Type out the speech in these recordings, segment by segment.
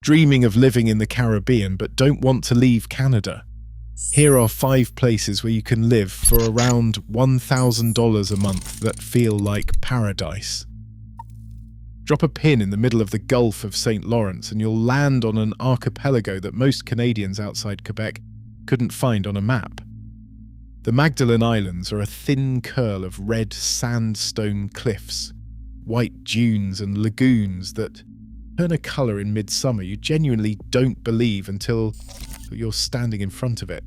Dreaming of living in the Caribbean but don't want to leave Canada? Here are 5 places where you can live for around $1,000 a month that feel like paradise. Drop a pin in the middle of the Gulf of St. Lawrence and you'll land on an archipelago that most Canadians outside Quebec couldn't find on a map. The Magdalen Islands are a thin curl of red sandstone cliffs, white dunes and lagoons that turn a colour in midsummer you genuinely don't believe until you're standing in front of it.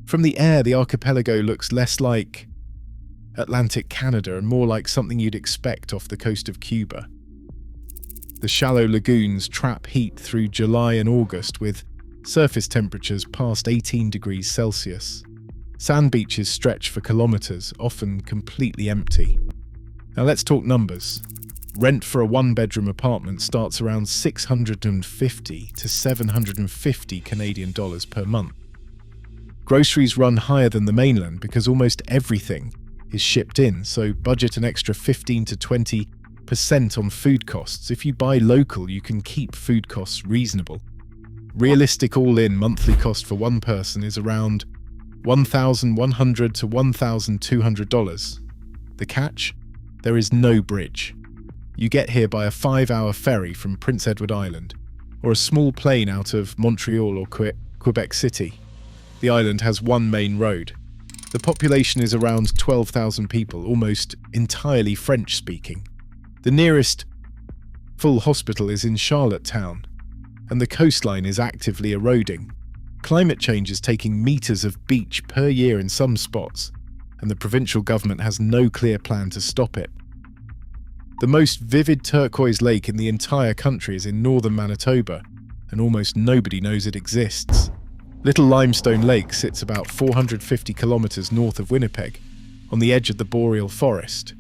From the air, the archipelago looks less like Atlantic Canada and more like something you'd expect off the coast of Cuba. The shallow lagoons trap heat through July and August with surface temperatures past 18 degrees Celsius. Sand beaches stretch for kilometres, often completely empty. Now let's talk numbers. Rent for a 1-bedroom apartment starts around $650 to $750 Canadian dollars per month. Groceries run higher than the mainland because almost everything is shipped in, so budget an extra 15 to 20% on food costs. If you buy local, you can keep food costs reasonable. Realistic all-in monthly cost for one person is around $1,100 to $1,200. The catch? There is no bridge. You get here by a 5-hour ferry from Prince Edward Island, or a small plane out of Montreal or Quebec City. The island has one main road. The population is around 12,000 people, almost entirely French-speaking. The nearest full hospital is in Charlottetown, and the coastline is actively eroding. Climate change is taking meters of beach per year in some spots, and the provincial government has no clear plan to stop it. The most vivid turquoise lake in the entire country is in northern Manitoba, and almost nobody knows it exists. Little Limestone Lake sits about 450 kilometers north of Winnipeg, on the edge of the boreal forest.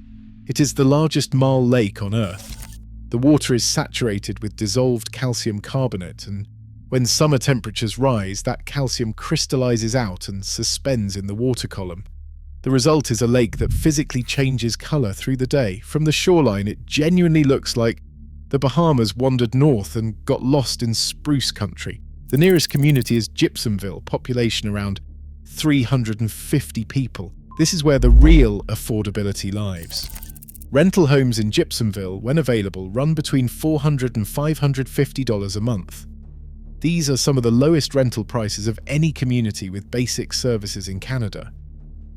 It is the largest marl lake on Earth. The water is saturated with dissolved calcium carbonate, and when summer temperatures rise, that calcium crystallizes out and suspends in the water column. The result is a lake that physically changes color through the day. From the shoreline, it genuinely looks like the Bahamas wandered north and got lost in spruce country. The nearest community is Gypsumville, population around 350 people. This is where the real affordability lies. Rental homes in Gypsumville, when available, run between $400 and $550 a month. These are some of the lowest rental prices of any community with basic services in Canada.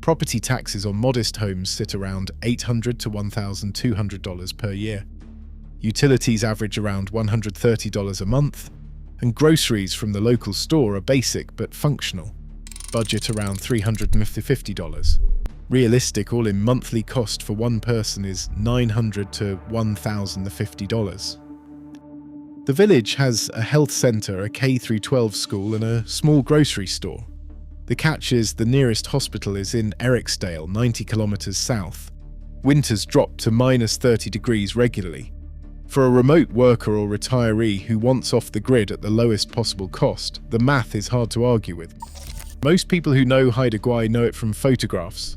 Property taxes on modest homes sit around $800 to $1,200 per year. Utilities average around $130 a month, and groceries from the local store are basic but functional. Budget around $350. Realistic all-in monthly cost for one person is $900 to $1,050. The village has a health centre, a K-12 school and a small grocery store. The catch is the nearest hospital is in Eriksdale, 90 kilometres south. Winters drop to minus 30 degrees regularly. For a remote worker or retiree who wants off the grid at the lowest possible cost, the math is hard to argue with. Most people who know Haida Gwaii know it from photographs.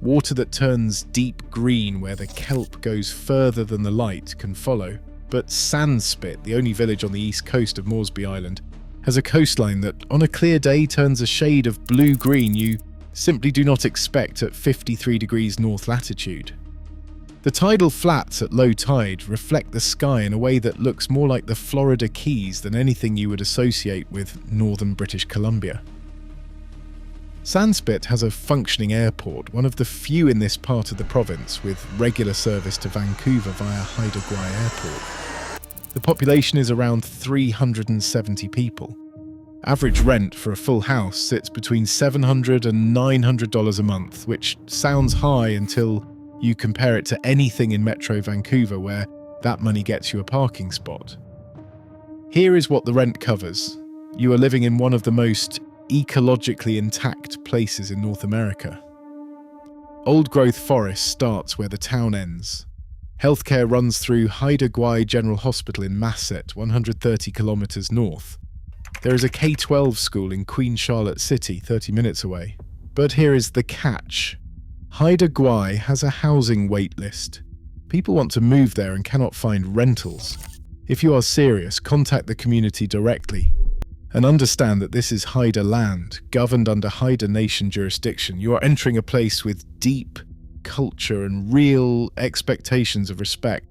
Water that turns deep green where the kelp goes further than the light can follow. But Sandspit, the only village on the east coast of Moresby Island, has a coastline that on a clear day turns a shade of blue-green you simply do not expect at 53 degrees north latitude. The tidal flats at low tide reflect the sky in a way that looks more like the Florida Keys than anything you would associate with northern British Columbia. Sandspit has a functioning airport, one of the few in this part of the province, with regular service to Vancouver via Haida Gwaii Airport. The population is around 370 people. Average rent for a full house sits between $700 and $900 a month, which sounds high until you compare it to anything in Metro Vancouver where that money gets you a parking spot. Here is what the rent covers. You are living in one of the most ecologically intact places in North America. Old-growth forest starts where the town ends. Healthcare runs through Haida Gwaii General Hospital in Masset, 130 kilometers north. There is a K-12 school in Queen Charlotte City, 30 minutes away. But here is the catch. Haida Gwaii has a housing wait list. People want to move there and cannot find rentals. If you are serious, contact the community directly and understand that this is Haida land, governed under Haida Nation jurisdiction. You are entering a place with deep culture and real expectations of respect.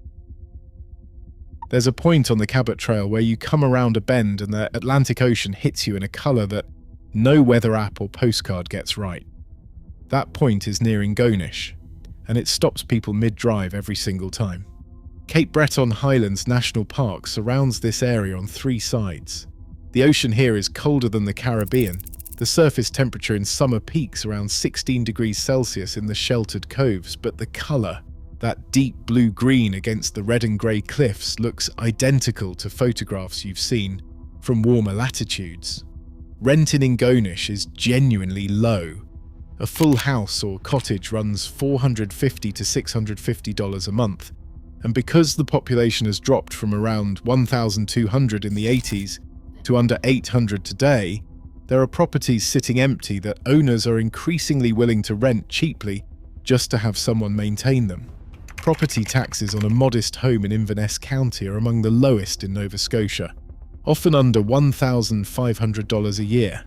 There's a point on the Cabot Trail where you come around a bend and the Atlantic Ocean hits you in a colour that no weather app or postcard gets right. That point is near Ingonish, and it stops people mid-drive every single time. Cape Breton Highlands National Park surrounds this area on 3 sides. The ocean here is colder than the Caribbean. The surface temperature in summer peaks around 16 degrees Celsius in the sheltered coves, but the colour, that deep blue-green against the red and grey cliffs, looks identical to photographs you've seen from warmer latitudes. Rent in Ingonish is genuinely low. A full house or cottage runs $450 to $650 a month, and because the population has dropped from around 1,200 in the 80s to under 800 today, there are properties sitting empty that owners are increasingly willing to rent cheaply just to have someone maintain them. Property taxes on a modest home in Inverness County are among the lowest in Nova Scotia, often under $1,500 a year.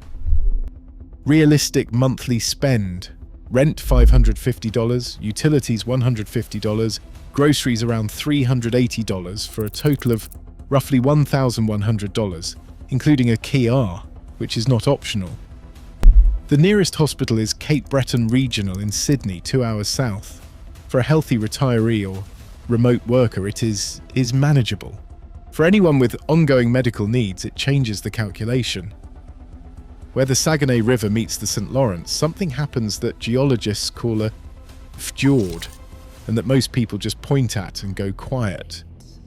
Realistic monthly spend: rent $550, utilities $150, groceries around $380 for a total of roughly $1,100, including a Kia, which is not optional. The nearest hospital is Cape Breton Regional in Sydney, 2 hours south. For a healthy retiree or remote worker, it is manageable. For anyone with ongoing medical needs, it changes the calculation. Where the Saguenay River meets the St. Lawrence, something happens that geologists call a fjord, and that most people just point at and go quiet.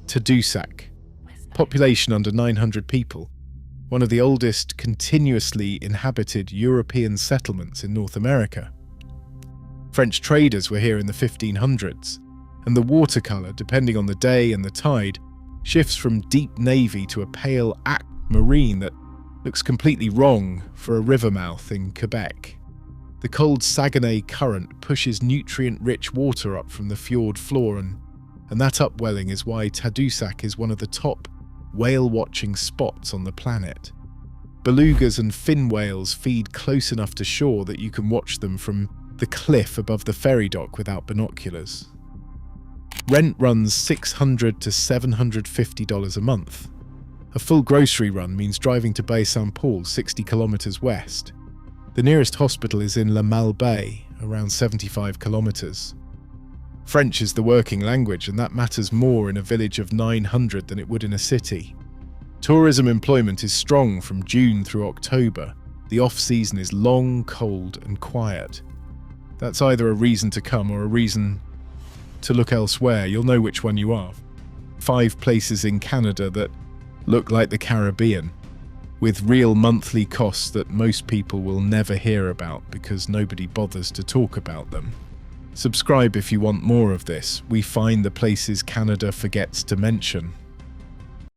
Tadoussac. Population under 900 people. One of the oldest continuously inhabited European settlements in North America. French traders were here in the 1500s, and the watercolour, depending on the day and the tide, shifts from deep navy to a pale aquamarine that looks completely wrong for a river mouth in Quebec. The cold Saguenay current pushes nutrient-rich water up from the fjord floor, and that upwelling is why Tadoussac is one of the top whale-watching spots on the planet. Belugas and fin whales feed close enough to shore that you can watch them from the cliff above the ferry dock without binoculars. Rent runs $600 to $750 a month. A full grocery run means driving to Bay St. Paul, 60 kilometers west. The nearest hospital is in La Malbaie, around 75 kilometers. French is the working language, and that matters more in a village of 900 than it would in a city. Tourism employment is strong from June through October. The off-season is long, cold, and quiet. That's either a reason to come or a reason to look elsewhere. You'll know which one you are. 5 places in Canada that look like the Caribbean, with real monthly costs that most people will never hear about because nobody bothers to talk about them. Subscribe if you want more of this. We find the places Canada forgets to mention.